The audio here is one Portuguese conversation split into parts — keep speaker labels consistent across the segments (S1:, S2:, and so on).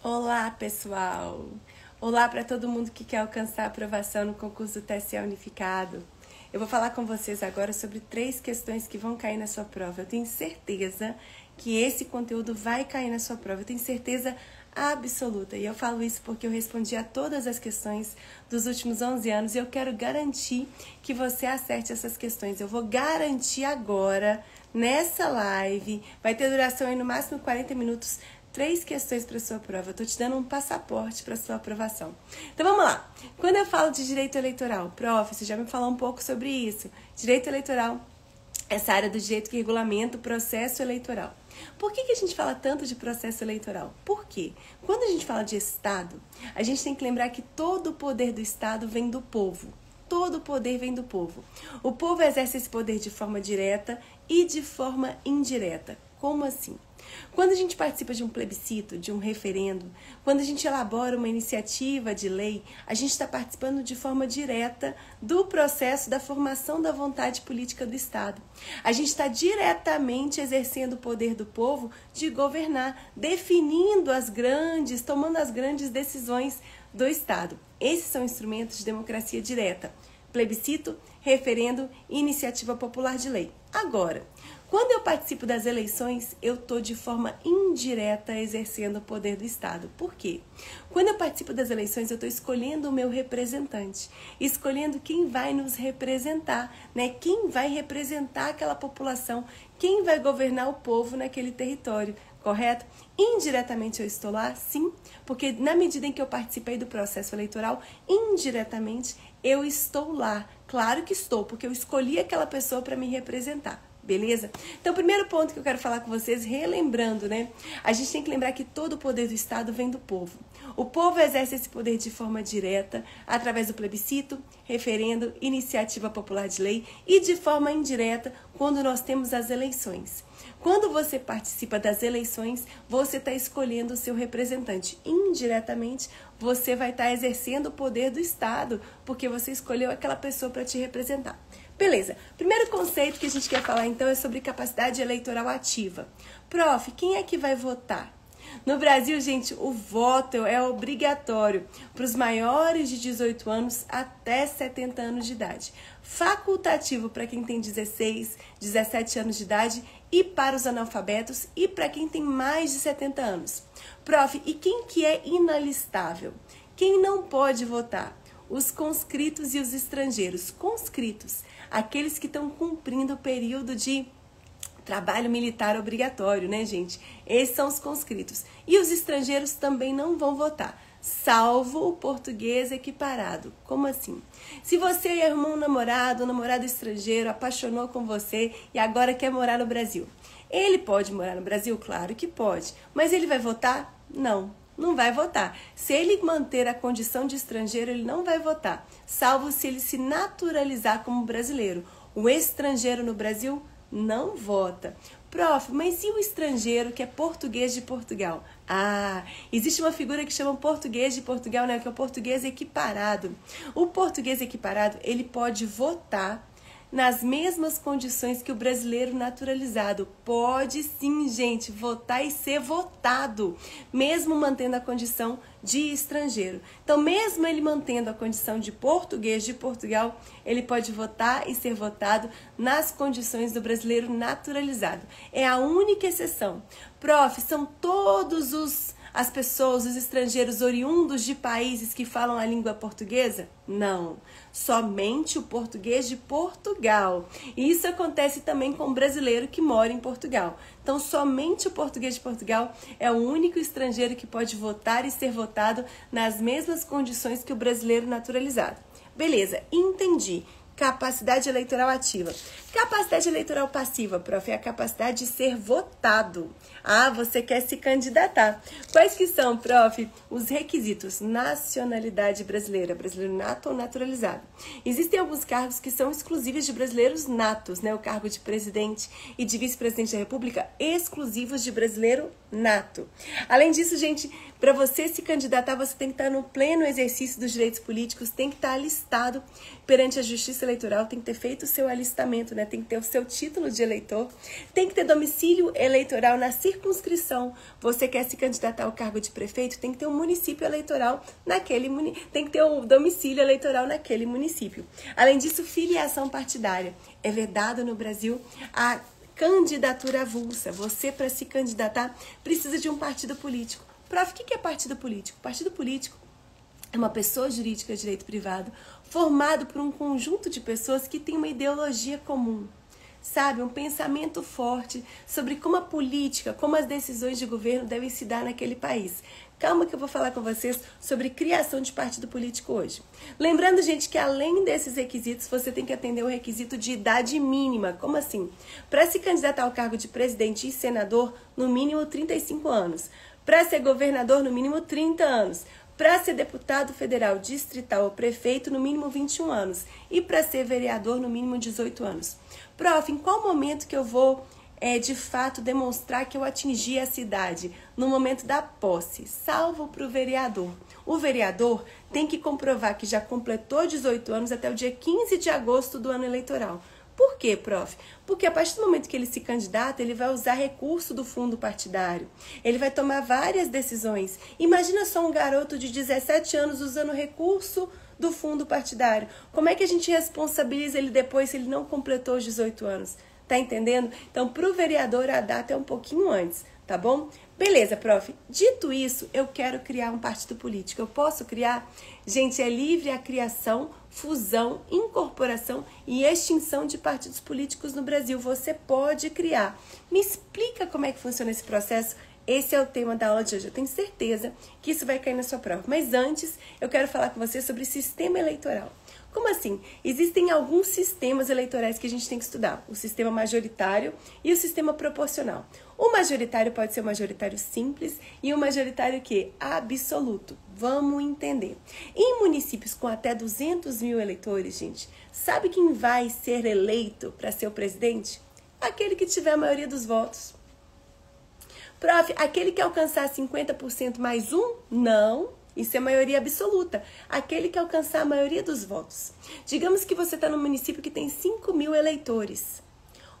S1: Olá, pessoal! Olá para todo mundo que quer alcançar a aprovação no concurso do TSE Unificado. Eu vou falar com vocês agora sobre 3 questões que vão cair na sua prova. Eu tenho certeza que esse conteúdo vai cair na sua prova. Eu tenho certeza absoluta. E eu falo isso porque eu respondi a todas as questões dos últimos 11 anos e eu quero garantir que você acerte essas questões. Eu vou garantir agora, nessa live, vai ter duração aí no máximo 40 minutos, 3 questões para sua prova. Eu estou te dando um passaporte para sua aprovação. Então vamos lá. Quando eu falo de direito eleitoral, prof, você já me falou um pouco sobre isso. Direito eleitoral, essa área do direito que regulamenta o processo eleitoral. Por que a gente fala tanto de processo eleitoral? Por quê? Quando a gente fala de Estado, a gente tem que lembrar que todo o poder do Estado vem do povo. Todo o poder vem do povo. O povo exerce esse poder de forma direta e de forma indireta. Como assim? Quando a gente participa de um plebiscito, de um referendo, quando a gente elabora uma iniciativa de lei, a gente está participando de forma direta do processo da formação da vontade política do Estado. A gente está diretamente exercendo o poder do povo de governar, definindo tomando as grandes decisões do Estado. Esses são instrumentos de democracia direta: plebiscito, referendo e iniciativa popular de lei. Agora, quando eu participo das eleições, eu estou de forma indireta exercendo o poder do Estado. Por quê? Quando eu participo das eleições, eu estou escolhendo o meu representante, escolhendo quem vai nos representar, né? Quem vai representar aquela população, quem vai governar o povo naquele território, correto? Indiretamente eu estou lá, sim, porque na medida em que eu participei do processo eleitoral, indiretamente eu estou lá. Claro que estou, porque eu escolhi aquela pessoa para me representar. Beleza? Então, o primeiro ponto que eu quero falar com vocês, relembrando, né? A gente tem que lembrar que todo o poder do Estado vem do povo. O povo exerce esse poder de forma direta, através do plebiscito, referendo, iniciativa popular de lei e de forma indireta, quando nós temos as eleições. Quando você participa das eleições, você está escolhendo o seu representante. Indiretamente, você vai estar exercendo o poder do Estado, porque você escolheu aquela pessoa para te representar. Beleza, primeiro conceito que a gente quer falar então é sobre capacidade eleitoral ativa. Prof, quem é que vai votar? No Brasil, gente, o voto é obrigatório para os maiores de 18 anos até 70 anos de idade. Facultativo para quem tem 16, 17 anos de idade e para os analfabetos e para quem tem mais de 70 anos. Prof, e quem que é inalistável? Quem não pode votar? Os conscritos e os estrangeiros. Conscritos, aqueles que estão cumprindo o período de trabalho militar obrigatório, né, gente? Esses são os conscritos. E os estrangeiros também não vão votar, salvo o português equiparado. Como assim? Se você arrumou um namorado estrangeiro, apaixonou com você e agora quer morar no Brasil, ele pode morar no Brasil? Claro que pode. Mas ele vai votar? Não vai votar. Se ele manter a condição de estrangeiro, ele não vai votar, salvo se ele se naturalizar como brasileiro. O estrangeiro no Brasil não vota. Prof, mas e o estrangeiro que é português de Portugal? Existe uma figura que chama português de Portugal, né, que é o português equiparado. O português equiparado, ele pode votar nas mesmas condições que o brasileiro naturalizado. Pode sim, gente, votar e ser votado, mesmo mantendo a condição de estrangeiro. Então, mesmo ele mantendo a condição de português de Portugal, ele pode votar e ser votado nas condições do brasileiro naturalizado. É a única exceção. Prof, são todos as pessoas, os estrangeiros oriundos de países que falam a língua portuguesa? Não, somente o português de Portugal. E isso acontece também com o brasileiro que mora em Portugal. Então, somente o português de Portugal é o único estrangeiro que pode votar e ser votado nas mesmas condições que o brasileiro naturalizado. Beleza, entendi. Capacidade eleitoral ativa. Capacidade eleitoral passiva, prof, é a capacidade de ser votado. Você quer se candidatar. Quais que são, prof? Os requisitos: nacionalidade brasileira, brasileiro nato ou naturalizado. Existem alguns cargos que são exclusivos de brasileiros natos, né? O cargo de presidente e de vice-presidente da República, exclusivos de brasileiro nato. Além disso, gente, Para você se candidatar, você tem que estar no pleno exercício dos direitos políticos, tem que estar alistado perante a Justiça Eleitoral, tem que ter feito o seu alistamento, né? Tem que ter o seu título de eleitor, tem que ter domicílio eleitoral na circunscrição. Você quer se candidatar ao cargo de prefeito, tem que ter um município eleitoral tem que ter um domicílio eleitoral naquele município. Além disso, filiação partidária. É vedado no Brasil a candidatura avulsa. Você, para se candidatar, precisa de um partido político. Prof, o que é partido político? Partido político é uma pessoa jurídica de direito privado formado por um conjunto de pessoas que têm uma ideologia comum. Sabe, um pensamento forte sobre como a política, como as decisões de governo devem se dar naquele país. Calma que eu vou falar com vocês sobre criação de partido político hoje. Lembrando, gente, que além desses requisitos, você tem que atender o requisito de idade mínima. Como assim? Para se candidatar ao cargo de presidente e senador, no mínimo 35 anos. Para ser governador, no mínimo 30 anos. Para ser deputado federal, distrital ou prefeito, no mínimo 21 anos. E para ser vereador, no mínimo 18 anos. Prof, em qual momento que eu vou, de fato, demonstrar que eu atingi essa idade? No momento da posse, salvo para o vereador. O vereador tem que comprovar que já completou 18 anos até o dia 15 de agosto do ano eleitoral. Por quê, prof? Porque a partir do momento que ele se candidata, ele vai usar recurso do fundo partidário. Ele vai tomar várias decisões. Imagina só um garoto de 17 anos usando recurso do fundo partidário. Como é que a gente responsabiliza ele depois se ele não completou os 18 anos? Tá entendendo? Então, para o vereador, a data é um pouquinho antes, tá bom? Beleza, prof. Dito isso, eu quero criar um partido político. Eu posso criar? Gente, é livre a criação, fusão, incorporação e extinção de partidos políticos no Brasil. Você pode criar. Me explica como é que funciona esse processo? Esse é o tema da aula de hoje. Eu tenho certeza que isso vai cair na sua prova. Mas antes, eu quero falar com você sobre sistema eleitoral. Como assim? Existem alguns sistemas eleitorais que a gente tem que estudar. O sistema majoritário e o sistema proporcional. O majoritário pode ser um majoritário simples e um majoritário que? Absoluto. Vamos entender. Em municípios com até 200 mil eleitores, gente, sabe quem vai ser eleito para ser o presidente? Aquele que tiver a maioria dos votos. Prof, aquele que alcançar 50% mais um? Não. Isso é maioria absoluta. Aquele que alcançar a maioria dos votos. Digamos que você está num município que tem 5 mil eleitores.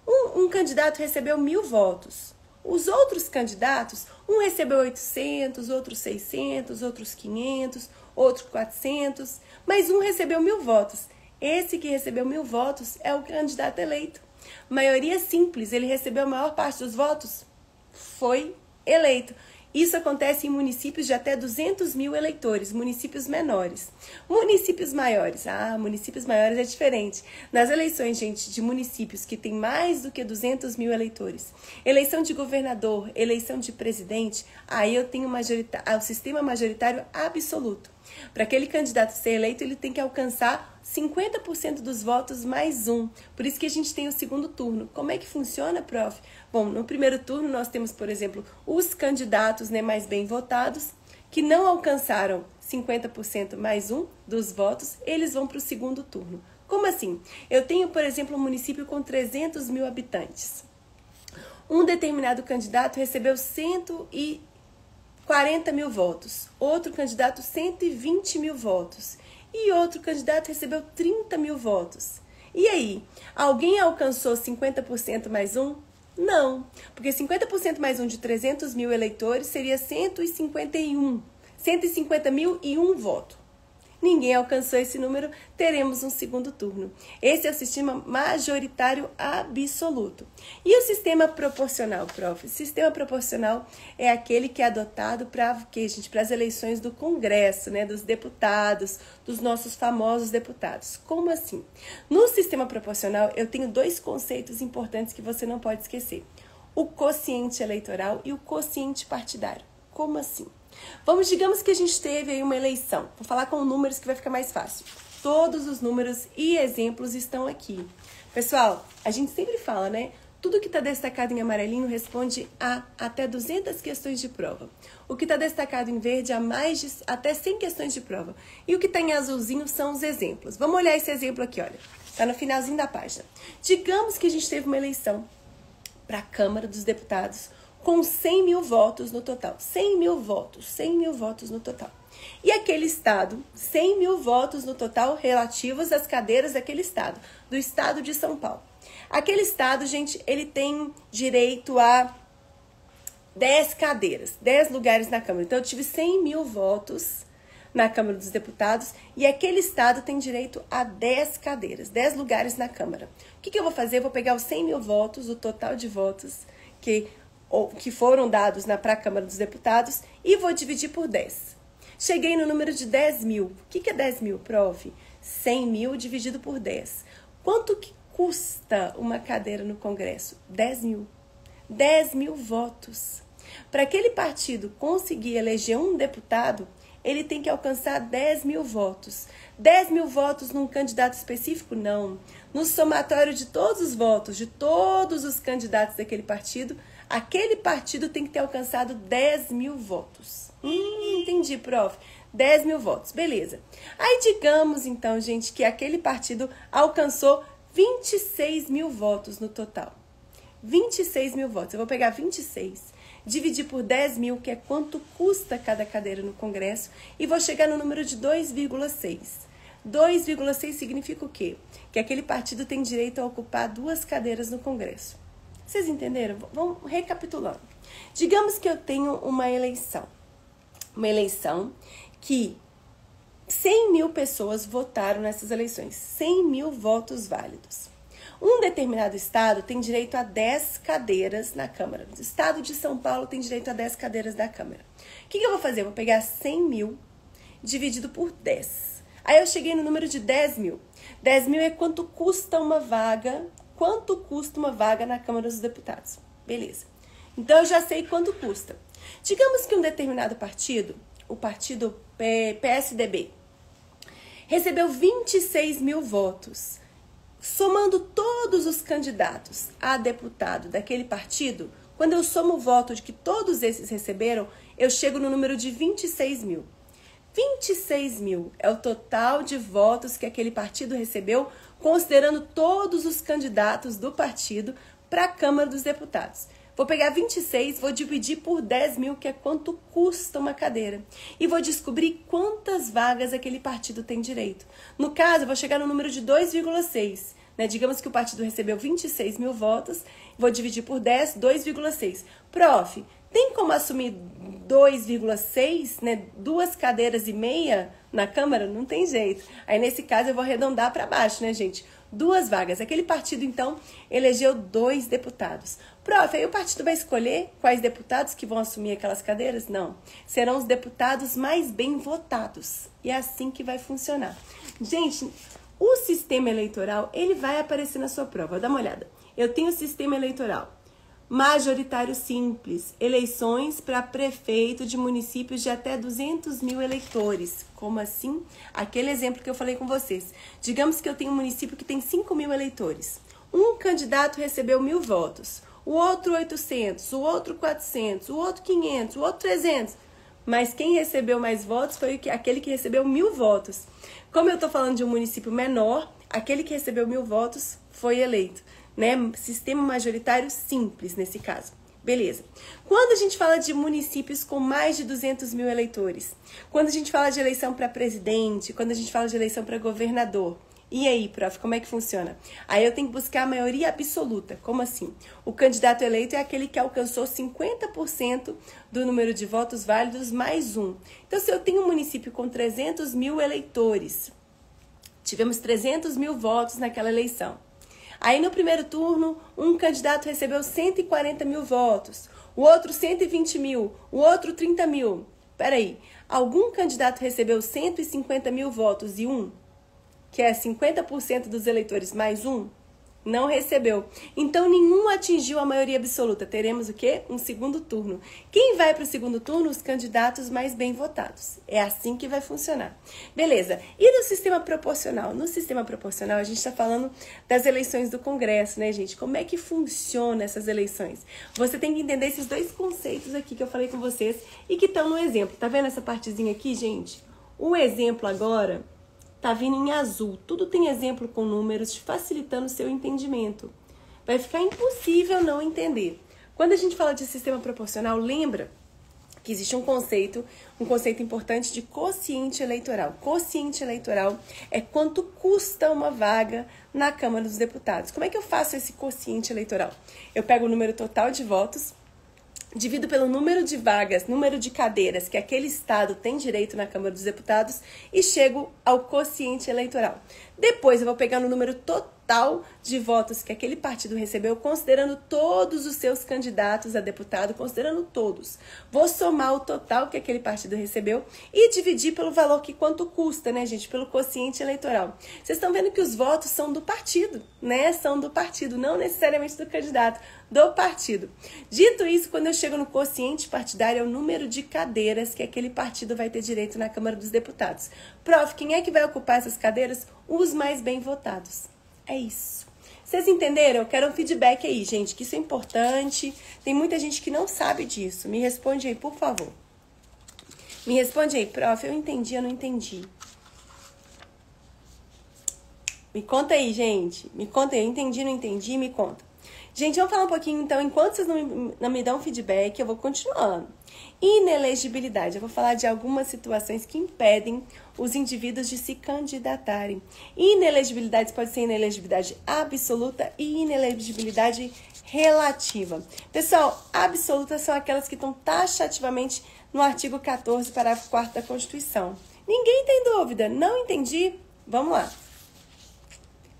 S1: Um candidato recebeu 1.000 votos. Os outros candidatos, um recebeu 800, outros 600, outros 500, outro 400, mas um recebeu 1.000 votos. Esse que recebeu 1.000 votos é o candidato eleito. Maioria simples, ele recebeu a maior parte dos votos, foi eleito. Isso acontece em municípios de até 200 mil eleitores, municípios menores. Municípios maiores, municípios maiores é diferente. Nas eleições, gente, de municípios que tem mais do que 200 mil eleitores, eleição de governador, eleição de presidente, aí eu tenho o sistema majoritário absoluto. Para aquele candidato ser eleito, ele tem que alcançar 50% dos votos mais um. Por isso que a gente tem o segundo turno. Como é que funciona, prof? Bom, no primeiro turno nós temos, por exemplo, os candidatos mais bem votados, que não alcançaram 50% mais um dos votos, eles vão para o segundo turno. Como assim? Eu tenho, por exemplo, um município com 300 mil habitantes. Um determinado candidato recebeu 140 mil votos, outro candidato 120 mil votos e outro candidato recebeu 30 mil votos. E aí, alguém alcançou 50% mais um? Não, porque 50% mais um de 300 mil eleitores seria 150 mil e um voto. Ninguém alcançou esse número, teremos um segundo turno. Esse é o sistema majoritário absoluto. E o sistema proporcional, prof? O sistema proporcional é aquele que é adotado para as eleições do Congresso, dos deputados, dos nossos famosos deputados. Como assim? No sistema proporcional, eu tenho dois conceitos importantes que você não pode esquecer. O quociente eleitoral e o quociente partidário. Como assim? Digamos que a gente teve aí uma eleição. Vou falar com números que vai ficar mais fácil. Todos os números e exemplos estão aqui. Pessoal, a gente sempre fala, Tudo que está destacado em amarelinho responde a até 200 questões de prova. O que está destacado em verde até 100 questões de prova. E o que está em azulzinho são os exemplos. Vamos olhar esse exemplo aqui, olha. Está no finalzinho da página. Digamos que a gente teve uma eleição para a Câmara dos Deputados com 100 mil votos no total. 100 mil votos no total. E aquele estado, 100 mil votos no total relativos às cadeiras daquele estado, do estado de São Paulo. Aquele estado, gente, ele tem direito a 10 cadeiras, 10 lugares na Câmara. Então, eu tive 100 mil votos na Câmara dos Deputados e aquele estado tem direito a 10 cadeiras, 10 lugares na Câmara. O que eu vou fazer? Eu vou pegar os 100 mil votos, o total de votos que foram dados para a Câmara dos Deputados e vou dividir por 10. Cheguei no número de 10 mil. O que é 10 mil, prof? 100 mil dividido por 10. Quanto que custa uma cadeira no Congresso? 10 mil. 10 mil votos. Para aquele partido conseguir eleger um deputado, ele tem que alcançar 10 mil votos. 10 mil votos num candidato específico? Não. No somatório de todos os votos, de todos os candidatos daquele partido, aquele partido tem que ter alcançado 10 mil votos. Entendi, prof. 10 mil votos, beleza. Aí digamos, então, gente, que aquele partido alcançou 26 mil votos no total. 26 mil votos. Eu vou pegar 26, dividir por 10 mil, que é quanto custa cada cadeira no Congresso, e vou chegar no número de 2,6. 2,6 significa o quê? Que aquele partido tem direito a ocupar 2 cadeiras no Congresso. Vocês entenderam? Vamos recapitulando. Digamos que eu tenho uma eleição que 100 mil pessoas votaram nessas eleições, 100 mil votos válidos. Um determinado estado tem direito a 10 cadeiras na Câmara. O estado de São Paulo tem direito a 10 cadeiras da Câmara. O que eu vou fazer? Eu vou pegar 100 mil dividido por 10. Aí eu cheguei no número de 10 mil. 10 mil é quanto custa uma vaga, na Câmara dos Deputados. Beleza. Então, eu já sei quanto custa. Digamos que um determinado partido, o partido PSDB, recebeu 26 mil votos. Somando todos os candidatos a deputado daquele partido, quando eu somo o voto de que todos esses receberam, eu chego no número de 26 mil. 26 mil é o total de votos que aquele partido recebeu, considerando todos os candidatos do partido para a Câmara dos Deputados. Vou pegar 26, vou dividir por 10 mil, que é quanto custa uma cadeira. E vou descobrir quantas vagas aquele partido tem direito. No caso, eu vou chegar no número de 2,6. Né? Digamos que o partido recebeu 26 mil votos, vou dividir por 10, 2,6. Prof, tem como assumir 2,6, né? 2 cadeiras e meia na Câmara? Não tem jeito. Aí, nesse caso, eu vou arredondar para baixo, né, gente? 2 vagas. Aquele partido, então, elegeu 2 deputados. Prof, aí o partido vai escolher quais deputados que vão assumir aquelas cadeiras? Não. Serão os deputados mais bem votados. E é assim que vai funcionar. Gente, o sistema eleitoral, ele vai aparecer na sua prova. Dá uma olhada. Eu tenho o sistema eleitoral majoritário simples, eleições para prefeito de municípios de até 200 mil eleitores. Como assim? Aquele exemplo que eu falei com vocês. Digamos que eu tenho um município que tem 5 mil eleitores. Um candidato recebeu 1.000 votos, o outro 800, o outro 400, o outro 500, o outro 300. Mas quem recebeu mais votos foi aquele que recebeu 1.000 votos. Como eu estou falando de um município menor, aquele que recebeu 1.000 votos foi eleito. Né? Sistema majoritário simples nesse caso. Beleza. Quando a gente fala de municípios com mais de 200 mil eleitores, quando a gente fala de eleição para presidente, quando a gente fala de eleição para governador, e aí, prof, como é que funciona? Aí eu tenho que buscar a maioria absoluta. Como assim? O candidato eleito é aquele que alcançou 50% do número de votos válidos mais um. Então, se eu tenho um município com 300 mil eleitores, tivemos 300 mil votos naquela eleição. Aí, no primeiro turno, um candidato recebeu 140 mil votos, o outro 120 mil, o outro 30 mil. Peraí, algum candidato recebeu 150 mil votos e um, que é 50% dos eleitores mais um, não recebeu. Então, nenhum atingiu a maioria absoluta. Teremos o quê? Um segundo turno. Quem vai para o segundo turno? Os candidatos mais bem votados. É assim que vai funcionar. Beleza. E no sistema proporcional? No sistema proporcional, a gente está falando das eleições do Congresso, né, gente? Como é que funciona essas eleições? Você tem que entender esses 2 conceitos aqui que eu falei com vocês e que estão no exemplo. Tá vendo essa partezinha aqui, gente? O exemplo agora tá vindo em azul. Tudo tem exemplo com números, facilitando o seu entendimento. Vai ficar impossível não entender. Quando a gente fala de sistema proporcional, lembra que existe um conceito importante de quociente eleitoral. Quociente eleitoral é quanto custa uma vaga na Câmara dos Deputados. Como é que eu faço esse quociente eleitoral? Eu pego o número total de votos, divido pelo número de vagas, número de cadeiras que aquele estado tem direito na Câmara dos Deputados e chego ao quociente eleitoral. Depois eu vou pegar o número total de votos que aquele partido recebeu, considerando todos os seus candidatos a deputado, considerando todos. Vou somar o total que aquele partido recebeu e dividir pelo valor que quanto custa, né, gente? Pelo quociente eleitoral. Vocês estão vendo que os votos são do partido, né? São do partido, não necessariamente do candidato, do partido. Dito isso, quando eu chego no quociente partidário, é o número de cadeiras que aquele partido vai ter direito na Câmara dos Deputados. Prof, quem é que vai ocupar essas cadeiras? Os mais bem votados. É isso. Vocês entenderam? Eu quero um feedback aí, gente, que isso é importante. Tem muita gente que não sabe disso. Me responde aí, por favor. Me responde aí, prof, eu entendi, eu não entendi. Me conta aí, gente. Me conta aí, eu entendi, não entendi, me conta. Gente, vamos falar um pouquinho, então, enquanto vocês não me dão feedback, eu vou continuando. Inelegibilidade. Eu vou falar de algumas situações que impedem os indivíduos de se candidatarem. Inelegibilidade pode ser inelegibilidade absoluta e inelegibilidade relativa. Pessoal, absolutas são aquelas que estão taxativamente no artigo 14, parágrafo 4º da Constituição. Ninguém tem dúvida? Não entendi? Vamos lá.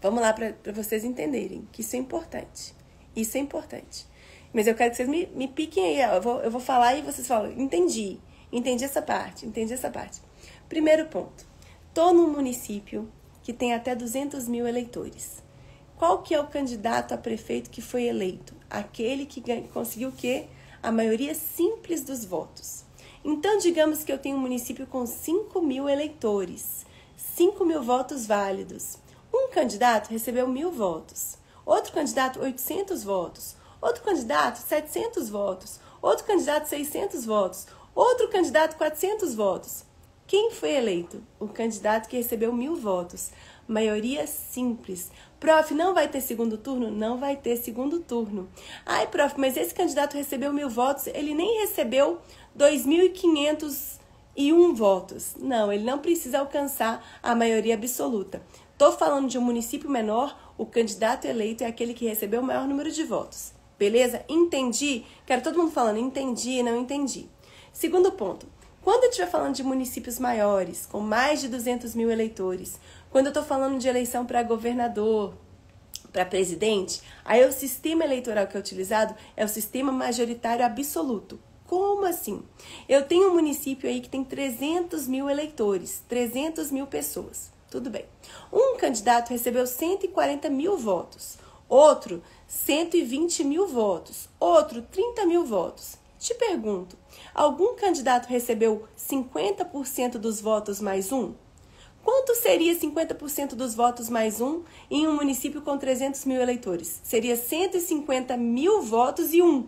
S1: Vamos lá para vocês entenderem que isso é importante. Isso é importante. Mas eu quero que vocês me piquem aí. Eu vou falar e vocês falam, entendi. Entendi essa parte, entendi essa parte. Primeiro ponto. Estou num município que tem até 200 mil eleitores. Qual que é o candidato a prefeito que foi eleito? Aquele que conseguiu o quê? A maioria simples dos votos. Então, digamos que eu tenho um município com 5 mil eleitores. 5 mil votos válidos. Um candidato recebeu 1.000 votos. Outro candidato, 800 votos. Outro candidato, 700 votos. Outro candidato, 600 votos. Outro candidato, 400 votos. Quem foi eleito? O candidato que recebeu 1.000 votos. Maioria simples. Prof, não vai ter segundo turno? Não vai ter segundo turno. Ai, prof, mas esse candidato recebeu 1.000 votos, ele nem recebeu 2.501 votos. Não, ele não precisa alcançar a maioria absoluta. Estou falando de um município menor, o candidato eleito é aquele que recebeu o maior número de votos. Beleza? Entendi? Quero todo mundo falando, entendi, não entendi. Segundo ponto, quando eu estiver falando de municípios maiores, com mais de 200 mil eleitores, quando eu estou falando de eleição para governador, para presidente, aí o sistema eleitoral que é utilizado é o sistema majoritário absoluto. Como assim? Eu tenho um município aí que tem 300 mil eleitores, 300 mil pessoas. Tudo bem. Um candidato recebeu 140 mil votos, outro 120 mil votos, outro 30 mil votos. Te pergunto, algum candidato recebeu 50% dos votos mais um? Quanto seria 50% dos votos mais um em um município com 300 mil eleitores? Seria 150 mil votos e um.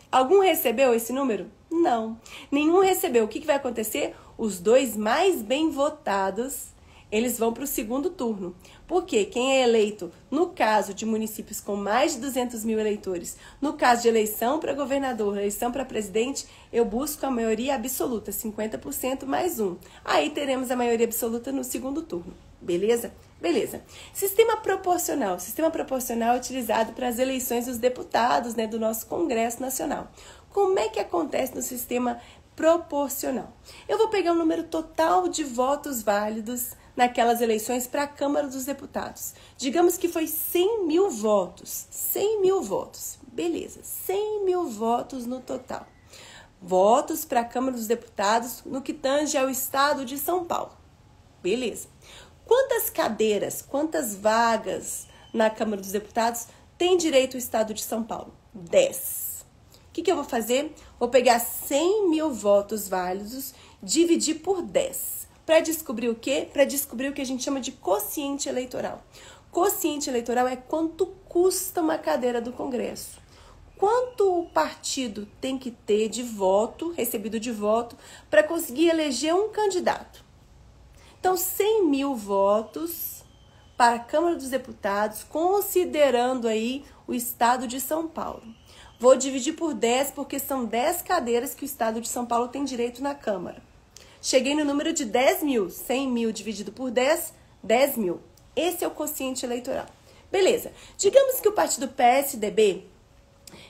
S1: Algum recebeu esse número? Não. Nenhum recebeu. O que vai acontecer? Os dois mais bem votados, eles vão para o segundo turno. Porque quem é eleito, no caso de municípios com mais de 200 mil eleitores, no caso de eleição para governador, eleição para presidente, eu busco a maioria absoluta, 50% mais um. Aí teremos a maioria absoluta no segundo turno. Beleza? Beleza. Sistema proporcional. Sistema proporcional é utilizado para as eleições dos deputados, né, do nosso Congresso Nacional. Como é que acontece no sistema proporcional? Eu vou pegar o número total de votos válidos naquelas eleições para a Câmara dos Deputados. Digamos que foi 100 mil votos. 100 mil votos. Beleza. 100 mil votos no total. Votos para a Câmara dos Deputados no que tange ao estado de São Paulo. Beleza. Quantas cadeiras, quantas vagas na Câmara dos Deputados tem direito o estado de São Paulo? 10. O que eu vou fazer? Vou pegar 100 mil votos válidos, dividir por 10. Para descobrir o quê? Para descobrir o que a gente chama de quociente eleitoral. Quociente eleitoral é quanto custa uma cadeira do Congresso. Quanto o partido tem que ter de voto, recebido de voto, para conseguir eleger um candidato. Então, 100 mil votos para a Câmara dos Deputados, considerando aí o estado de São Paulo. Vou dividir por 10, porque são 10 cadeiras que o Estado de São Paulo tem direito na Câmara. Cheguei no número de 10 mil. 100 mil dividido por 10, 10 mil. Esse é o quociente eleitoral. Beleza. Digamos que o partido PSDB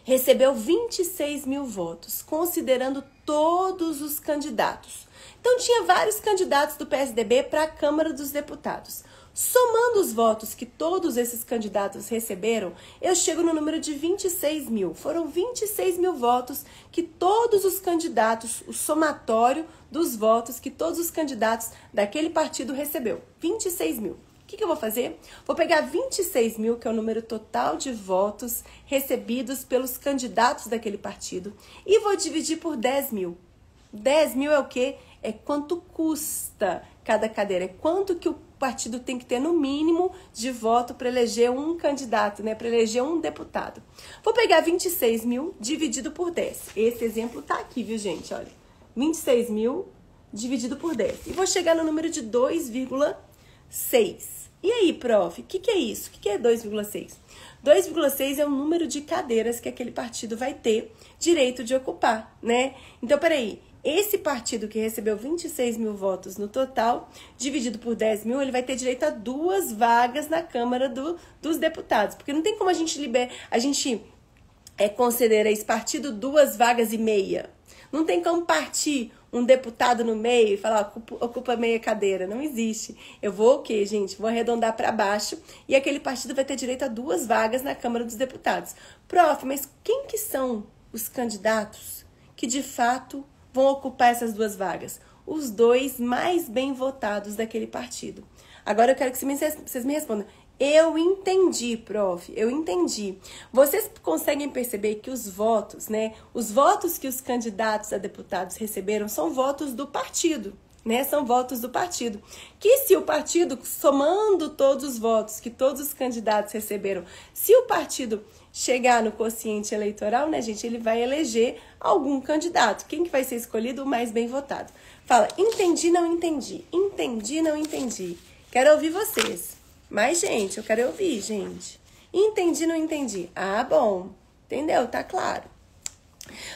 S1: recebeu 26 mil votos, considerando todos os candidatos. Então, tinha vários candidatos do PSDB para a Câmara dos Deputados. Somando os votos que todos esses candidatos receberam, eu chego no número de 26 mil. Foram 26 mil votos que todos os candidatos, o somatório dos votos que todos os candidatos daquele partido recebeu. 26 mil. O que eu vou fazer? Vou pegar 26 mil, que é o número total de votos recebidos pelos candidatos daquele partido, e vou dividir por 10 mil. 10 mil é o quê? É quanto custa cada cadeira, é quanto que o partido tem que ter no mínimo de voto para eleger um candidato, né? Para eleger um deputado. Vou pegar 26 mil dividido por 10. Esse exemplo tá aqui, viu, gente? Olha, 26 mil dividido por 10. E vou chegar no número de 2,6. E aí, prof, o que é isso? O que é 2,6? 2,6 é o número de cadeiras que aquele partido vai ter direito de ocupar, né? Então, peraí, esse partido que recebeu 26 mil votos no total, dividido por 10 mil, ele vai ter direito a 2 vagas na Câmara dos Deputados. Porque não tem como a gente conceder a esse partido 2 vagas e meia. Não tem como partir um deputado no meio e falar, ocupa meia cadeira. Não existe. Eu vou o quê, gente? Vou arredondar para baixo e aquele partido vai ter direito a 2 vagas na Câmara dos Deputados. Prof, mas quem que são os candidatos que de fato vão ocupar essas 2 vagas? Os 2 mais bem votados daquele partido. Agora eu quero que vocês me respondam. Eu entendi, prof, eu entendi. Vocês conseguem perceber que os votos, né? Os votos que os candidatos a deputados receberam são votos do partido, né? São votos do partido. Que se o partido, somando todos os votos que todos os candidatos receberam, se o partido chegar no quociente eleitoral, né, gente, ele vai eleger algum candidato. Quem que vai ser escolhido? O mais bem votado. Fala, entendi, não entendi. Entendi, não entendi. Quero ouvir vocês. Mas, gente, eu quero ouvir, gente. Entendi, não entendi. Ah, bom. Entendeu? Tá claro.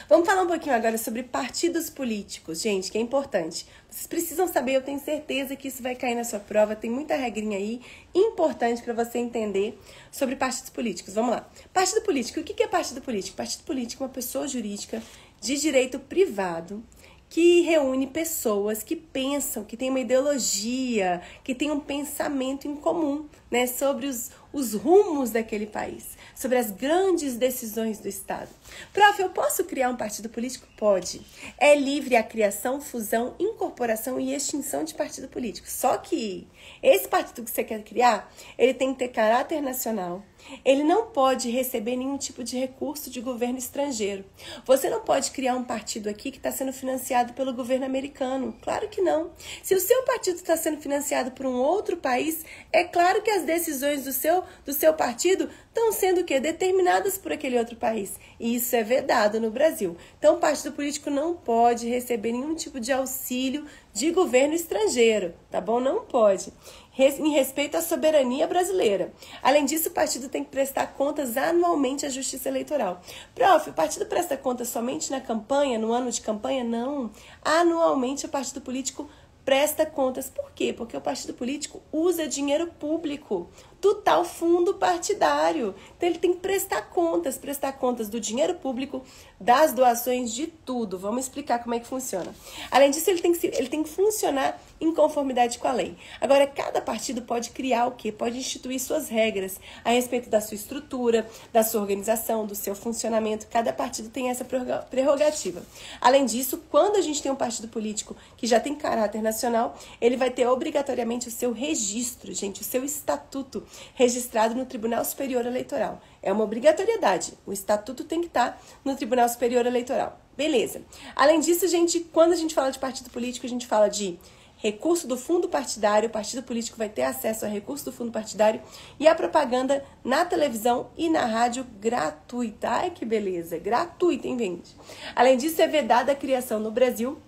S1: Vamos falar um pouquinho agora sobre partidos políticos, gente, que é importante. Vocês precisam saber, eu tenho certeza que isso vai cair na sua prova. Tem muita regrinha aí importante para você entender sobre partidos políticos. Vamos lá. Partido político. O que é partido político? Partido político é uma pessoa jurídica de direito privado que reúne pessoas que pensam, que têm uma ideologia, que têm um pensamento em comum, né, sobre os rumos daquele país, sobre as grandes decisões do Estado. Prof, eu posso criar um partido político? Pode. É livre a criação, fusão, incorporação e extinção de partido político. Só que esse partido que você quer criar, ele tem que ter caráter nacional. Ele não pode receber nenhum tipo de recurso de governo estrangeiro. Você não pode criar um partido aqui que está sendo financiado pelo governo americano. Claro que não. Se o seu partido está sendo financiado por um outro país, é claro que as decisões do seu partido estão sendo o quê? Determinadas por aquele outro país. E isso é vedado no Brasil. Então, o partido político não pode receber nenhum tipo de auxílio de governo estrangeiro, tá bom? Não pode. Em respeito à soberania brasileira. Além disso, o partido tem que prestar contas anualmente à Justiça Eleitoral. Prof, o partido presta contas somente na campanha, no ano de campanha? Não. Anualmente, o partido político presta contas. Por quê? Porque o partido político usa dinheiro público do tal fundo partidário. Então, ele tem que prestar contas do dinheiro público, das doações, de tudo. Vamos explicar como é que funciona. Além disso, ele tem que funcionar em conformidade com a lei. Agora, cada partido pode criar o quê? Pode instituir suas regras a respeito da sua estrutura, da sua organização, do seu funcionamento. Cada partido tem essa prerrogativa. Além disso, quando a gente tem um partido político que já tem caráter nacional, ele vai ter obrigatoriamente o seu registro, gente, o seu estatuto registrado no Tribunal Superior Eleitoral. É uma obrigatoriedade. O estatuto tem que estar no Tribunal Superior Eleitoral. Beleza. Além disso, gente, quando a gente fala de partido político, a gente fala de recurso do fundo partidário. O partido político vai ter acesso a recurso do fundo partidário e a propaganda na televisão e na rádio gratuita. Ai, que beleza. Gratuita, hein, gente? Além disso, é vedada a criação no Brasil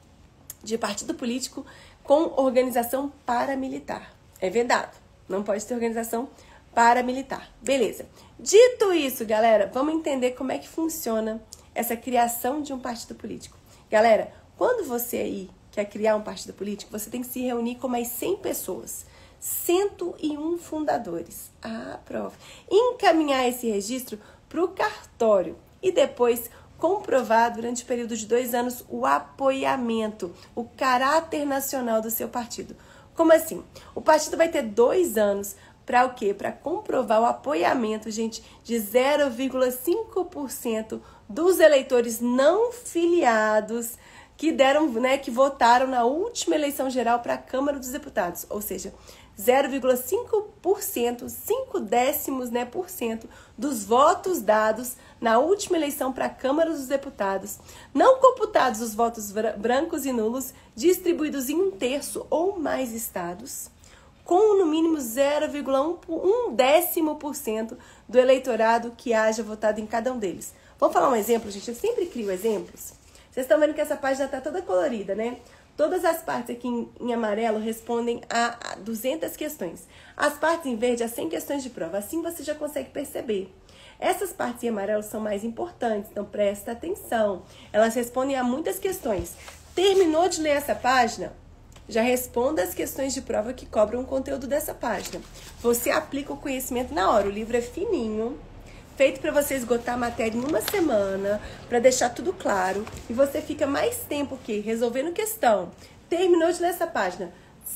S1: de partido político com organização paramilitar. É vedado. Não pode ter organização paramilitar. Beleza. Dito isso, galera, vamos entender como é que funciona essa criação de um partido político. Galera, quando você aí quer criar um partido político, você tem que se reunir com mais 100 pessoas. 101 fundadores. Ah, prof. Encaminhar esse registro para o cartório e depois comprovar durante o período de 2 anos o apoiamento, o caráter nacional do seu partido. Como assim? O partido vai ter 2 anos para o quê? Para comprovar o apoiamento, gente, de 0,5% dos eleitores não filiados que deram, que votaram na última eleição geral para a Câmara dos Deputados, ou seja, 0,5%, 5 décimos, por cento dos votos dados na última eleição para a Câmara dos Deputados, não computados os votos brancos e nulos, distribuídos em 1/3 ou mais estados, com no mínimo 0,1 décimo por cento do eleitorado que haja votado em cada um deles. Vamos falar um exemplo, gente? Eu sempre crio exemplos. Vocês estão vendo que essa página está toda colorida, né? Todas as partes aqui em amarelo respondem a 200 questões. As partes em verde a 100 questões de prova. Assim você já consegue perceber. Essas partes em amarelo são mais importantes, então presta atenção. Elas respondem a muitas questões. Terminou de ler essa página? Já responda as questões de prova que cobram o conteúdo dessa página. Você aplica o conhecimento na hora. O livro é fininho, feito para você esgotar a matéria em 1 semana, para deixar tudo claro. E você fica mais tempo que resolvendo questão. Terminou de ler essa página?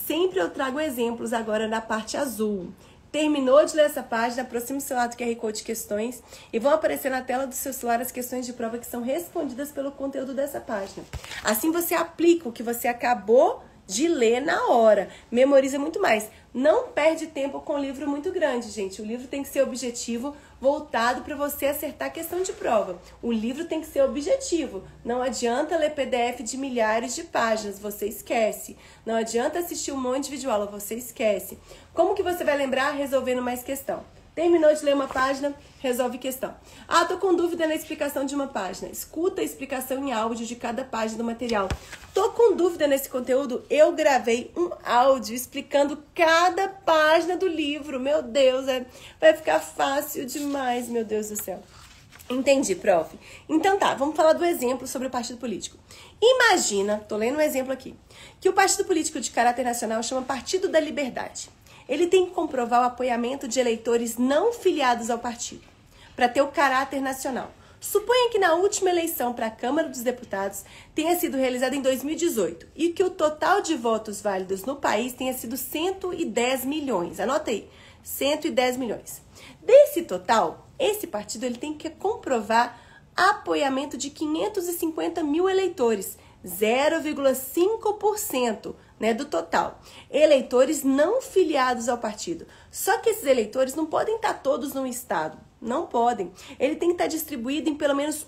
S1: Sempre eu trago exemplos agora na parte azul. Terminou de ler essa página, aproxime o celular do QR Code de questões e vão aparecer na tela do seu celular as questões de prova que são respondidas pelo conteúdo dessa página. Assim você aplica o que você acabou de ler na hora, memoriza muito mais. Não perde tempo com um livro muito grande, gente. O livro tem que ser objetivo, voltado para você acertar a questão de prova. O livro tem que ser objetivo. Não adianta ler PDF de milhares de páginas, você esquece. Não adianta assistir um monte de videoaula, você esquece. Como que você vai lembrar resolvendo mais questão? Terminou de ler uma página, resolve questão. Ah, tô com dúvida na explicação de uma página. Escuta a explicação em áudio de cada página do material. Tô com dúvida nesse conteúdo? Eu gravei um áudio explicando cada página do livro. Meu Deus, vai ficar fácil demais, meu Deus do céu. Entendi, prof. Então tá, vamos falar do exemplo sobre o partido político. Imagina, tô lendo um exemplo aqui, que o partido político de caráter nacional chama Partido da Liberdade. Ele tem que comprovar o apoiamento de eleitores não filiados ao partido, para ter o caráter nacional. Suponha que na última eleição para a Câmara dos Deputados tenha sido realizada em 2018 e que o total de votos válidos no país tenha sido 110 milhões. Anota aí, 110 milhões. Desse total, esse partido ele tem que comprovar apoiamento de 550 mil eleitores, 0,5%, do total. Eleitores não filiados ao partido. Só que esses eleitores não podem estar todos num estado. Não podem. Ele tem que estar distribuído em pelo menos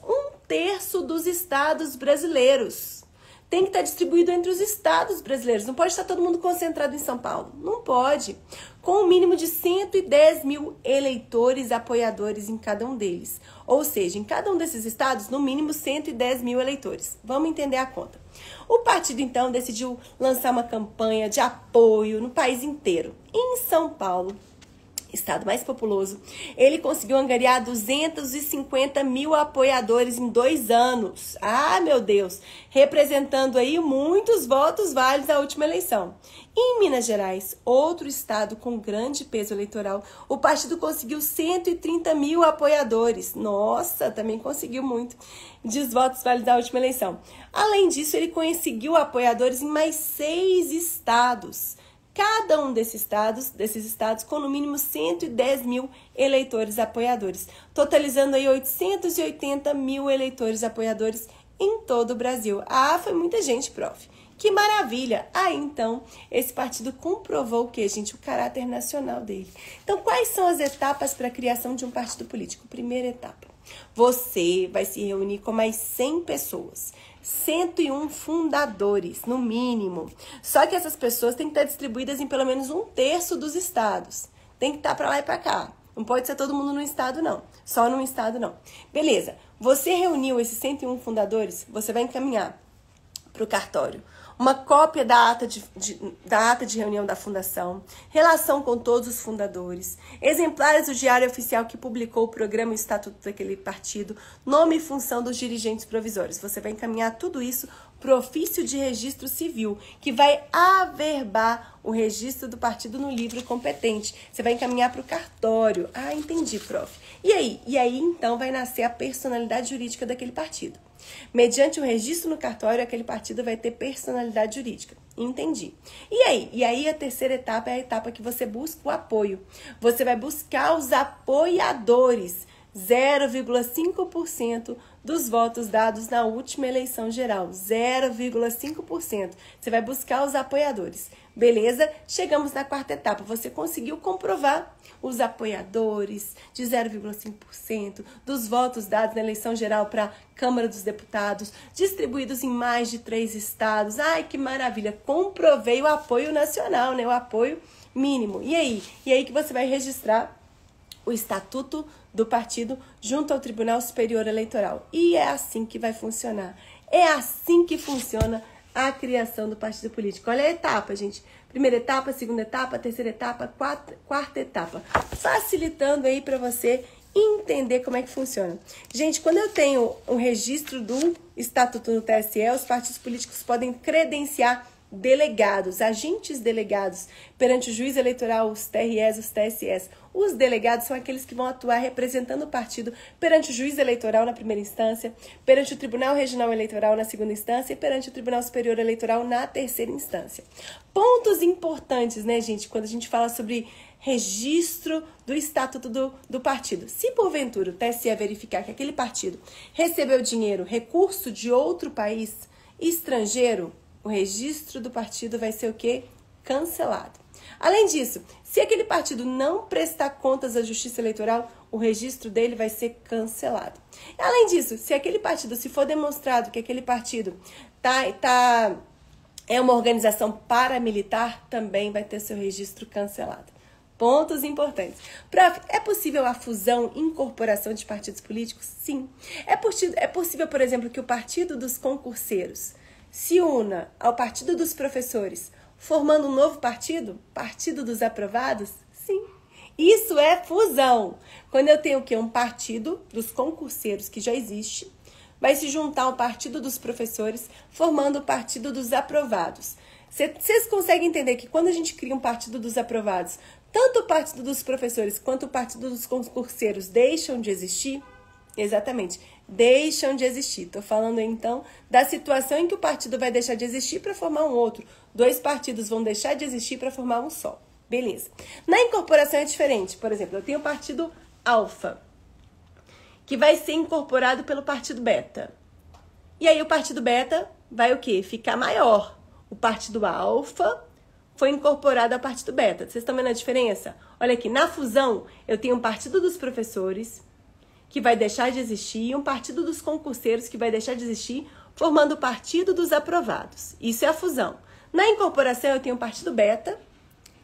S1: 1/3 dos estados brasileiros. Tem que estar distribuído entre os estados brasileiros. Não pode estar todo mundo concentrado em São Paulo. Não pode. Com um mínimo de 110 mil eleitores apoiadores em cada um deles. Ou seja, em cada um desses estados, no mínimo 110 mil eleitores. Vamos entender a conta. O partido, então, decidiu lançar uma campanha de apoio no país inteiro. Em São Paulo, estado mais populoso, ele conseguiu angariar 250 mil apoiadores em 2 anos. Ah, meu Deus! Representando aí muitos votos válidos na última eleição. Em Minas Gerais, outro estado com grande peso eleitoral, o partido conseguiu 130 mil apoiadores. Nossa, também conseguiu muito de votos válidos da última eleição. Além disso, ele conseguiu apoiadores em mais 6 estados. Cada um desses estados com no mínimo 110 mil eleitores apoiadores, totalizando aí 880 mil eleitores apoiadores em todo o Brasil. Ah, foi muita gente, prof. Que maravilha! Aí, então, esse partido comprovou o quê, gente? O caráter nacional dele. Então, quais são as etapas para a criação de um partido político? Primeira etapa, você vai se reunir com mais 100 pessoas. 101 fundadores, no mínimo. Só que essas pessoas têm que estar distribuídas em pelo menos 1/3 dos estados. Tem que estar para lá e para cá. Não pode ser todo mundo num estado, não. Só num estado, não. Beleza. Você reuniu esses 101 fundadores, você vai encaminhar para o cartório uma cópia da ata de reunião da fundação, relação com todos os fundadores, exemplares do diário oficial que publicou o programa e o estatuto daquele partido, nome e função dos dirigentes provisórios. Você vai encaminhar tudo isso para o ofício de registro civil, que vai averbar o registro do partido no livro competente. Você vai encaminhar para o cartório. Ah, entendi, prof. E aí, então, vai nascer a personalidade jurídica daquele partido. Mediante o registro no cartório, aquele partido vai ter personalidade jurídica. Entendi. E aí a terceira etapa é a etapa que você busca o apoio. Você vai buscar os apoiadores, 0,5% dos votos dados na última eleição geral, 0,5%. Você vai buscar os apoiadores. Beleza? Chegamos na quarta etapa. Você conseguiu comprovar os apoiadores de 0,5% dos votos dados na eleição geral para a Câmara dos Deputados, distribuídos em mais de 3 estados. Ai, que maravilha! Comprovei o apoio nacional, né? O apoio mínimo. E aí? E aí que você vai registrar o estatuto do partido junto ao Tribunal Superior Eleitoral. E é assim que vai funcionar. É assim que funciona a criação do partido político. Olha a etapa, gente. Primeira etapa, segunda etapa, terceira etapa, quarta etapa. Facilitando aí para você entender como é que funciona. Gente, quando eu tenho um registro do estatuto no TSE, os partidos políticos podem credenciar delegados, agentes delegados, perante o juiz eleitoral, os TREs, os TSEs. Os delegados são aqueles que vão atuar representando o partido perante o juiz eleitoral na primeira instância, perante o Tribunal Regional Eleitoral na segunda instância e perante o Tribunal Superior Eleitoral na terceira instância. Pontos importantes, né, gente, quando a gente fala sobre registro do estatuto do partido. Se porventura o TSE verificar que aquele partido recebeu dinheiro, recurso de outro país estrangeiro, o registro do partido vai ser o quê? Cancelado. Além disso, se aquele partido não prestar contas à Justiça Eleitoral, o registro dele vai ser cancelado. Além disso, se aquele partido, se for demonstrado que aquele partido é uma organização paramilitar, também vai ter seu registro cancelado. Pontos importantes. Prof, é possível a fusão, incorporação de partidos políticos? Sim. É possível, por exemplo, que o Partido dos Concurseiros se una ao Partido dos Professores, formando um novo partido? Partido dos Aprovados? Sim. Isso é fusão. Quando eu tenho o quê? Um partido dos concurseiros que já existe, vai se juntar ao Partido dos Professores, formando o Partido dos Aprovados. Vocês conseguem entender que quando a gente cria um Partido dos Aprovados, tanto o Partido dos Professores quanto o Partido dos Concurseiros deixam de existir? Exatamente, deixam de existir. Estou falando então da situação em que o partido vai deixar de existir para formar um outro. 2 partidos vão deixar de existir para formar um só. Beleza. Na incorporação é diferente. Por exemplo, eu tenho o partido alfa, que vai ser incorporado pelo partido beta. E aí o partido beta vai o quê? Ficar maior. O partido alfa foi incorporado ao partido beta. Vocês estão vendo a diferença? Olha aqui, na fusão eu tenho um partido dos professores, que vai deixar de existir, e um partido dos concurseiros, que vai deixar de existir, formando o Partido dos Aprovados. Isso é a fusão. Na incorporação, eu tenho o partido beta,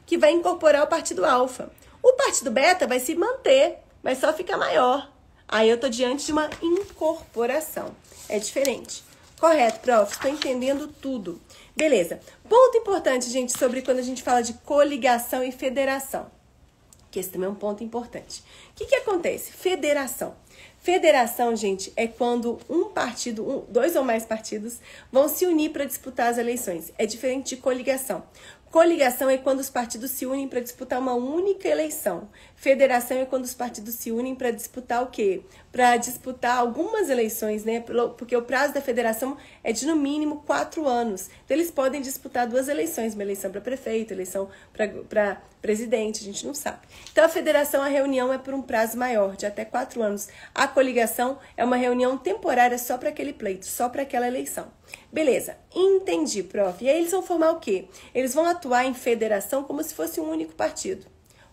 S1: que vai incorporar o partido alfa. O partido beta vai se manter, vai só ficar maior. Aí eu estou diante de uma incorporação. É diferente. Correto, prof. Estou entendendo tudo. Beleza. Ponto importante, gente, sobre quando a gente fala de coligação e federação, que esse também é um ponto importante. O que acontece? Federação. Federação, gente, é quando um partido, 2 ou mais partidos, vão se unir para disputar as eleições. É diferente de coligação. Coligação é quando os partidos se unem para disputar uma única eleição. Federação é quando os partidos se unem para disputar o quê? Para disputar algumas eleições, né? Porque o prazo da federação é de no mínimo 4 anos. Então eles podem disputar 2 eleições, uma eleição para prefeito, eleição para presidente, a gente não sabe. Então a federação, a reunião é por um prazo maior, de até 4 anos. A coligação é uma reunião temporária só para aquele pleito, só para aquela eleição. Beleza, entendi, prof. E aí eles vão formar o quê? Eles vão atuar em federação como se fosse um único partido.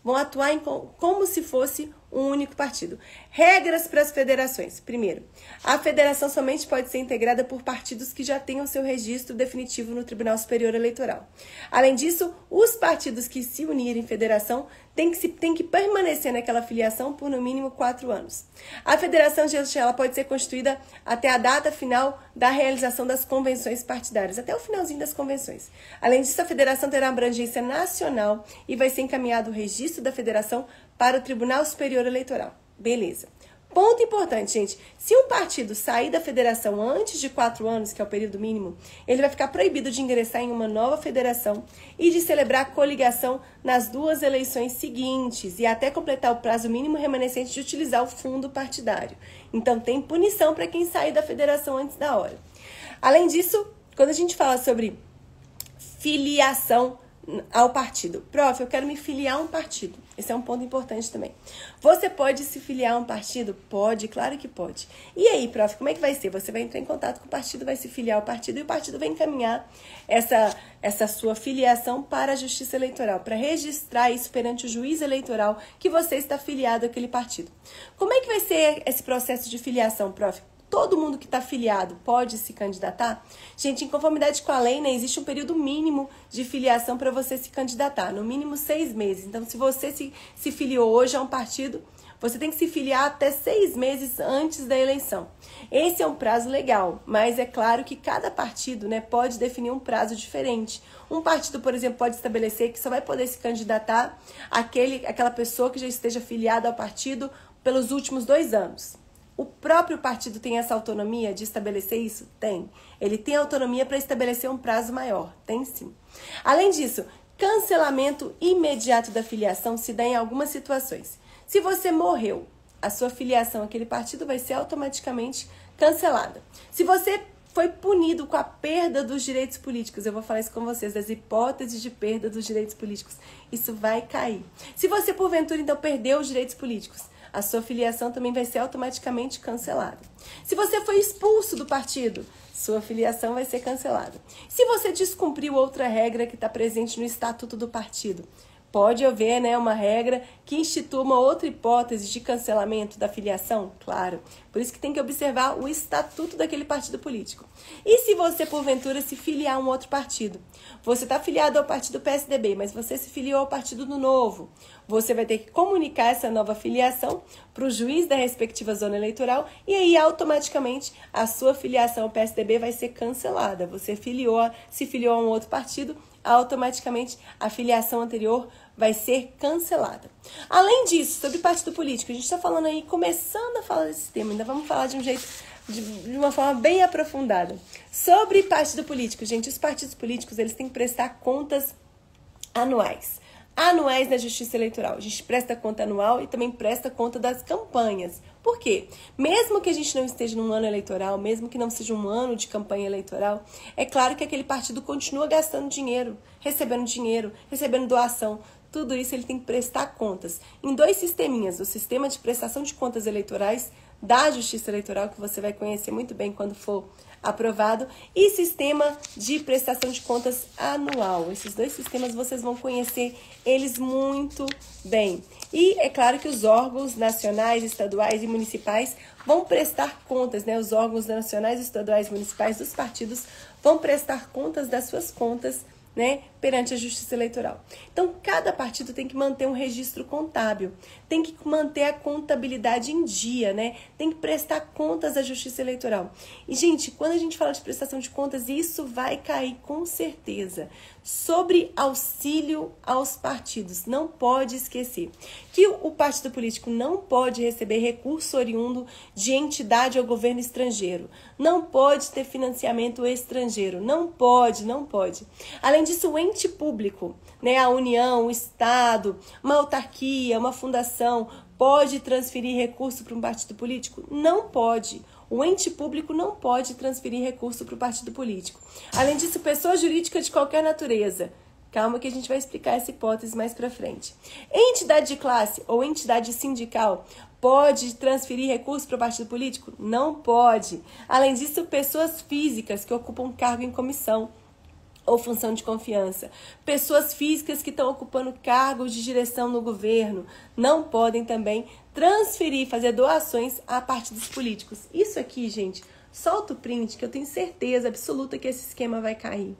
S1: Vão atuar como se fosse um único partido. Regras para as federações. Primeiro, a federação somente pode ser integrada por partidos que já tenham seu registro definitivo no Tribunal Superior Eleitoral. Além disso, os partidos que se unirem em federação têm que permanecer naquela filiação por no mínimo 4 anos. A federação ela pode ser constituída até a data final da realização das convenções partidárias, até o finalzinho das convenções. Além disso, a federação terá abrangência nacional e vai ser encaminhado o registro da federação para o Tribunal Superior Eleitoral. Beleza. Ponto importante, gente. Se um partido sair da federação antes de 4 anos, que é o período mínimo, ele vai ficar proibido de ingressar em uma nova federação e de celebrar coligação nas 2 eleições seguintes e até completar o prazo mínimo remanescente de utilizar o fundo partidário. Então, tem punição para quem sair da federação antes da hora. Além disso, quando a gente fala sobre filiação ao partido. Prof, eu quero me filiar a um partido. Esse é um ponto importante também. Você pode se filiar a um partido? Pode, claro que pode. E aí, prof, como é que vai ser? Você vai entrar em contato com o partido, vai se filiar ao partido e o partido vai encaminhar essa sua filiação para a Justiça Eleitoral, para registrar isso perante o juiz eleitoral que você está filiado àquele partido. Como é que vai ser esse processo de filiação, prof? Todo mundo que está filiado pode se candidatar? Gente, em conformidade com a lei, né, existe um período mínimo de filiação para você se candidatar, no mínimo 6 meses. Então, se você se filiou hoje a um partido, você tem que se filiar até 6 meses antes da eleição. Esse é um prazo legal, mas é claro que cada partido, né, pode definir um prazo diferente. Um partido, por exemplo, pode estabelecer que só vai poder se candidatar aquela pessoa que já esteja filiada ao partido pelos últimos 2 anos. O próprio partido tem essa autonomia de estabelecer isso? Tem. Ele tem autonomia para estabelecer um prazo maior? Tem sim. Além disso, cancelamento imediato da filiação se dá em algumas situações. Se você morreu, a sua filiação àquele partido vai ser automaticamente cancelada. Se você foi punido com a perda dos direitos políticos, eu vou falar isso com vocês, das hipóteses de perda dos direitos políticos, isso vai cair. Se você, porventura, então, perdeu os direitos políticos, a sua filiação também vai ser automaticamente cancelada. Se você foi expulso do partido, sua filiação vai ser cancelada. Se você descumpriu outra regra que está presente no estatuto do partido, pode haver, né, uma regra que institua uma outra hipótese de cancelamento da filiação? Claro. Por isso que tem que observar o estatuto daquele partido político. E se você, porventura, se filiar a um outro partido? Você está filiado ao partido PSDB, mas você se filiou ao partido do Novo. Você vai ter que comunicar essa nova filiação para o juiz da respectiva zona eleitoral e aí, automaticamente, a sua filiação ao PSDB vai ser cancelada. Você se filiou a um outro partido, automaticamente a filiação anterior vai ser cancelada. Além disso, sobre partido político, a gente está falando aí, começando a falar desse tema, ainda vamos falar de um jeito, de uma forma bem aprofundada. Sobre partido político, gente, os partidos políticos, eles têm que prestar contas anuais na Justiça Eleitoral. A gente presta conta anual e também presta conta das campanhas. Por quê? Mesmo que a gente não esteja num ano eleitoral, mesmo que não seja um ano de campanha eleitoral, é claro que aquele partido continua gastando dinheiro, recebendo doação. Tudo isso ele tem que prestar contas em 2 sisteminhas, o sistema de prestação de contas eleitorais da Justiça Eleitoral, que você vai conhecer muito bem quando for aprovado, e sistema de prestação de contas anual. Esses 2 sistemas vocês vão conhecer eles muito bem. E é claro que os órgãos nacionais, estaduais e municipais vão prestar contas, né? Os órgãos nacionais, estaduais e municipais dos partidos vão prestar contas das suas contas, né, perante a Justiça Eleitoral. Então, cada partido tem que manter um registro contábil, tem que manter a contabilidade em dia, né? Tem que prestar contas à Justiça Eleitoral. E, gente, quando a gente fala de prestação de contas, isso vai cair com certeza. Sobre auxílio aos partidos, não pode esquecer que o partido político não pode receber recurso oriundo de entidade ou governo estrangeiro, não pode ter financiamento estrangeiro, não pode. Além disso, o ente público, né, a União, o Estado, uma autarquia, uma fundação, pode transferir recurso para um partido político? Não pode. O ente público não pode transferir recurso para o partido político. Além disso, pessoa jurídica de qualquer natureza. Calma que a gente vai explicar essa hipótese mais para frente. Entidade de classe ou entidade sindical pode transferir recurso para o partido político? Não pode. Além disso, pessoas físicas que ocupam cargo em comissão ou função de confiança. Pessoas físicas que estão ocupando cargos de direção no governo não podem também transferir, fazer doações a partidos políticos. Isso aqui, gente, solta o print que eu tenho certeza absoluta que esse esquema vai cair.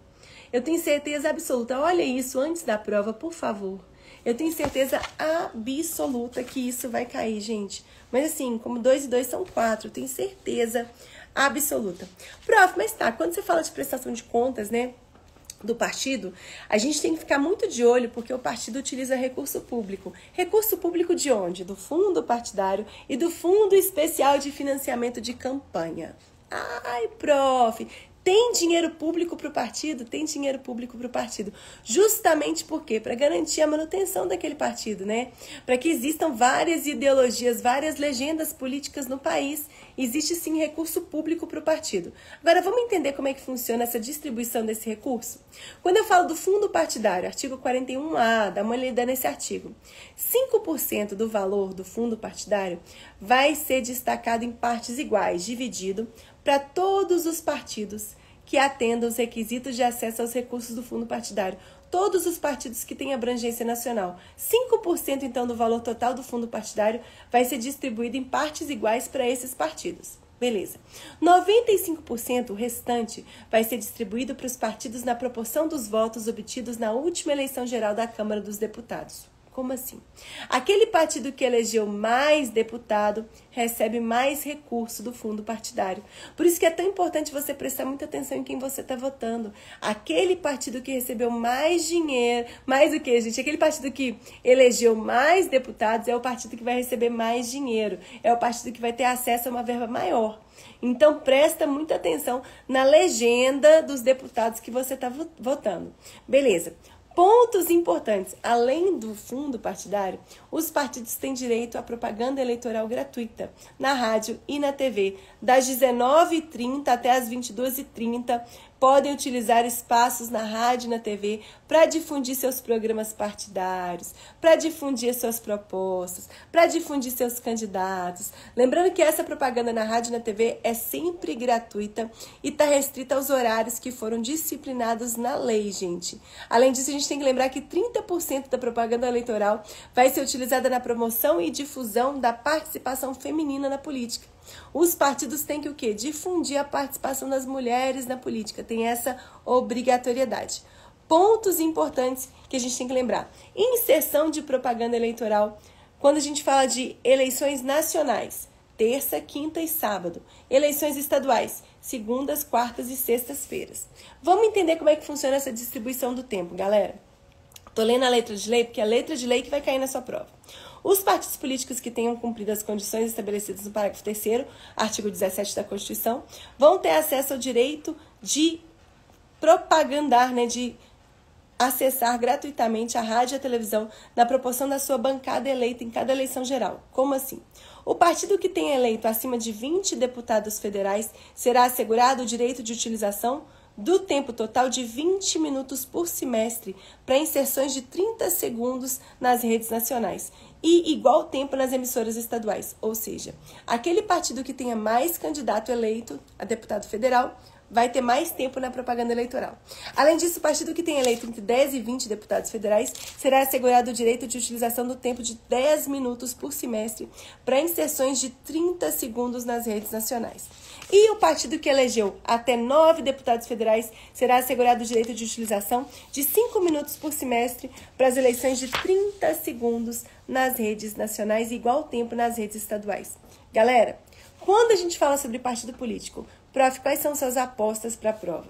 S1: Eu tenho certeza absoluta. Olha isso antes da prova, por favor. Eu tenho certeza absoluta que isso vai cair, gente. Mas assim, como 2 e 2 são 4, eu tenho certeza absoluta. Prof, mas tá, quando você fala de prestação de contas, né, do partido, a gente tem que ficar muito de olho porque o partido utiliza recurso público. Recurso público de onde? Do fundo partidário e do Fundo Especial de Financiamento de Campanha. Ai, prof, tem dinheiro público para o partido? Tem dinheiro público para o partido. Justamente por quê? Para garantir a manutenção daquele partido, né? Para que existam várias ideologias, várias legendas políticas no país. Existe sim recurso público para o partido. Agora, vamos entender como é que funciona essa distribuição desse recurso? Quando eu falo do fundo partidário, artigo 41A, dá uma lida nesse artigo. 5% do valor do fundo partidário vai ser destacado em partes iguais, dividido para todos os partidos que atendam os requisitos de acesso aos recursos do fundo partidário. Todos os partidos que têm abrangência nacional. 5%, então, do valor total do fundo partidário vai ser distribuído em partes iguais para esses partidos. Beleza. 95% restante vai ser distribuído para os partidos na proporção dos votos obtidos na última eleição geral da Câmara dos Deputados. Como assim? Aquele partido que elegeu mais deputado recebe mais recurso do fundo partidário. Por isso que é tão importante você prestar muita atenção em quem você está votando. Aquele partido que recebeu mais dinheiro, mais o que, gente? Aquele partido que elegeu mais deputados é o partido que vai receber mais dinheiro. É o partido que vai ter acesso a uma verba maior. Então, presta muita atenção na legenda dos deputados que você está votando. Beleza. Pontos importantes. Além do fundo partidário, os partidos têm direito à propaganda eleitoral gratuita na rádio e na TV. Das 19h30 até as 22h30, podem utilizar espaços na rádio e na TV para difundir seus programas partidários, para difundir suas propostas, para difundir seus candidatos. Lembrando que essa propaganda na rádio e na TV é sempre gratuita e está restrita aos horários que foram disciplinados na lei, gente. Além disso, a gente tem que lembrar que 30% da propaganda eleitoral vai ser utilizada na promoção e difusão da participação feminina na política. Os partidos têm que o quê? Difundir a participação das mulheres na política. Tem essa obrigatoriedade. Pontos importantes que a gente tem que lembrar. Inserção de propaganda eleitoral. Quando a gente fala de eleições nacionais, terça, quinta e sábado. Eleições estaduais, segundas, quartas e sextas-feiras. Vamos entender como é que funciona essa distribuição do tempo, galera? Tô lendo a letra de lei, porque é a letra de lei que vai cair na sua prova. Os partidos políticos que tenham cumprido as condições estabelecidas no parágrafo 3º, artigo 17 da Constituição, vão ter acesso ao direito de propagandar, né, de acessar gratuitamente a rádio e a televisão na proporção da sua bancada eleita em cada eleição geral. Como assim? O partido que tenha eleito acima de 20 deputados federais será assegurado o direito de utilização do tempo total de 20 minutos por semestre para inserções de 30 segundos nas redes nacionais e igual tempo nas emissoras estaduais. Ou seja, aquele partido que tenha mais candidato eleito a deputado federal vai ter mais tempo na propaganda eleitoral. Além disso, o partido que tem eleito entre 10 e 20 deputados federais será assegurado o direito de utilização do tempo de 10 minutos por semestre para inserções de 30 segundos nas redes nacionais. E o partido que elegeu até 9 deputados federais será assegurado o direito de utilização de 5 minutos por semestre para as eleições de 30 segundos nas redes nacionais e igual tempo nas redes estaduais. Galera, quando a gente fala sobre partido político, prof, quais são suas apostas para a prova?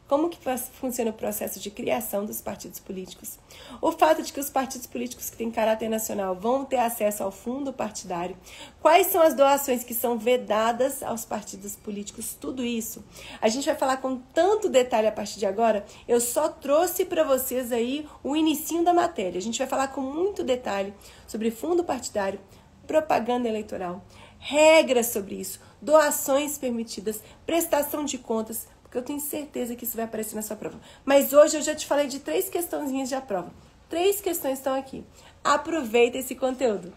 S1: Como que funciona o processo de criação dos partidos políticos? O fato de que os partidos políticos que têm caráter nacional vão ter acesso ao fundo partidário? Quais são as doações que são vedadas aos partidos políticos? Tudo isso a gente vai falar com tanto detalhe a partir de agora. Eu só trouxe para vocês aí o inicinho da matéria. A gente vai falar com muito detalhe sobre fundo partidário, propaganda eleitoral, regras sobre isso, doações permitidas, prestação de contas, porque eu tenho certeza que isso vai aparecer na sua prova. Mas hoje eu já te falei de 3 questõezinhas de prova. 3 questões estão aqui. Aproveita esse conteúdo.